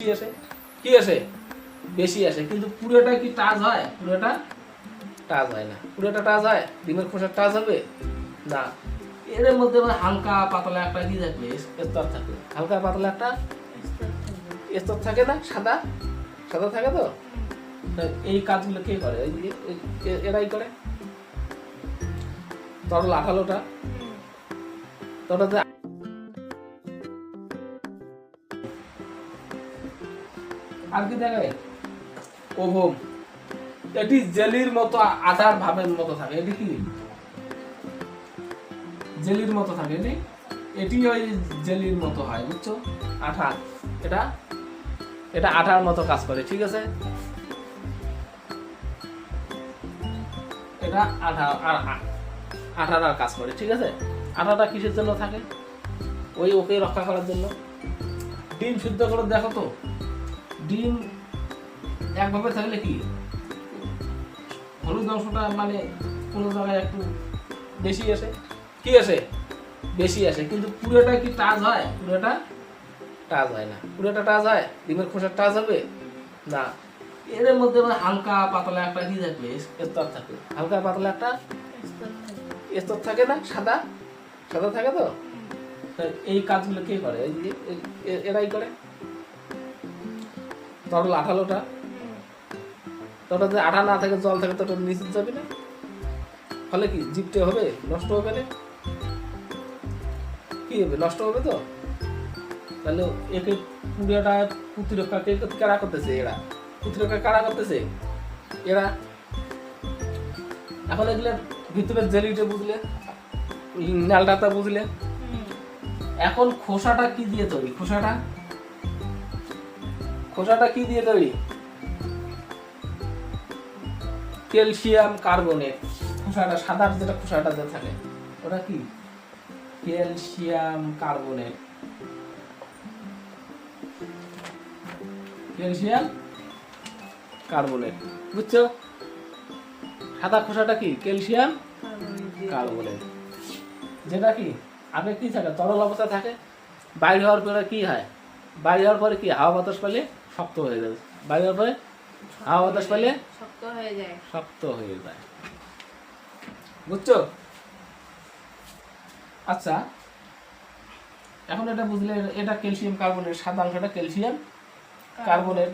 কি আসে বেশি আসে, কিন্তু পুরোটা কি টাচ হয়? পুরোটা টাচ হয় না। পুরোটা টাচ হয়? ডিমের খোসা টাচ হবে না। এর মধ্যে হালকা পাতলা একটা কি থাকবে, স্তর থাকে। হালকা পাতলা একটা স্তর থাকে না, সাদা সাদা থাকে। তো এই কাজগুলো কে করে? এরাই করে। তরল আঠালোটা তোটাতে আর কি দেখায়? ওভম। এটি জেলির মতো আধার ভাবের মতো থাকে। এটি কি জেলির মতো থাকে? এটি ওই জেলির মতো হয়, বুঝছো? আঠা। এটা এটা আঠার মতো কাজ করে, ঠিক আছে? এটা আঠার কাজ করে, ঠিক আছে? আঠাটা কিসের জন্য থাকে? ওকে রক্ষা করার জন্য। ডিম সিদ্ধ করে দেখো তো, ডিম একভাবে থাকলে কি হলুদ অংশটা মানে কোনো জায়গায় একটু বেশি আসে। কি আসে? বেশি আসে, কিন্তু পুরোটা কি টাচ হয়? পুরোটা টাচ হয় না। পুরোটা টাচ হয়? ডিমের খোসা টাচ হবে না। এর মধ্যে হালকা পাতলা একটা কি থাকবে, স্তর থাকে। হালকা পাতলা একটা স্তর থাকে না, সাদা সাদা থাকে। তো এই কাজগুলো কে করে? এরাই করে। তরল আঠালোটা তোটাতে আঠা না থাকে, জল থাকে, তোটা নিচে যাবে না। ফলে কি জিপটে হবে, নষ্ট হবে না। কি হবে? নষ্ট হবে। তো তাহলে একে পুরোটা প্রতিরক্ষা কারা করতেছে? এরা প্রতিরক্ষা কারা করতেছে? এরা। এখন এগুলো ভিতরের জেলিটা বুঝলে, নালটাটা বুঝলে। এখন খোসাটা কি দিয়ে তৈরি? খোসাটা কি দিয়ে তৈরি? Calcium carbonate. খোসাটা সাদার যেটা খোসাটা যে থাকে ওটা কি? Calcium carbonate. ক্যালসিয়াম কার্বনেট, বুঝছো? সাদা খোসাটা কি? Calcium carbonate. যেটা কি আগে কি থাকে? তরল অবস্থা থাকে। বাইরে হওয়ার পরে কি হয়? বাইরে হওয়ার পরে কি হাওয়া বাতাস পেলে শক্ত হয়ে যাবে। বাইরে হওয়ার পরে হাওয়া বাতাস পেলে শক্ত হয়ে যায়, বুঝছো? আচ্ছা, এখন এটা বুঝলে, এটা ক্যালসিয়াম কার্বনেট, সাদা অংশটা ক্যালসিয়াম কার্বনেট।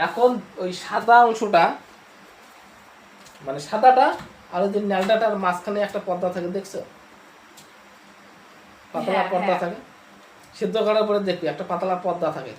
এখন ওই সাদা অংশটা মানে সাদাটা আর ওই যে ন্যালটাটার মাঝখানে একটা পর্দা থাকে, দেখছো? পাতলা পর্দা থাকে। সিদ্ধ করার পরে দেখবি একটা পাতলা পর্দা থাকে।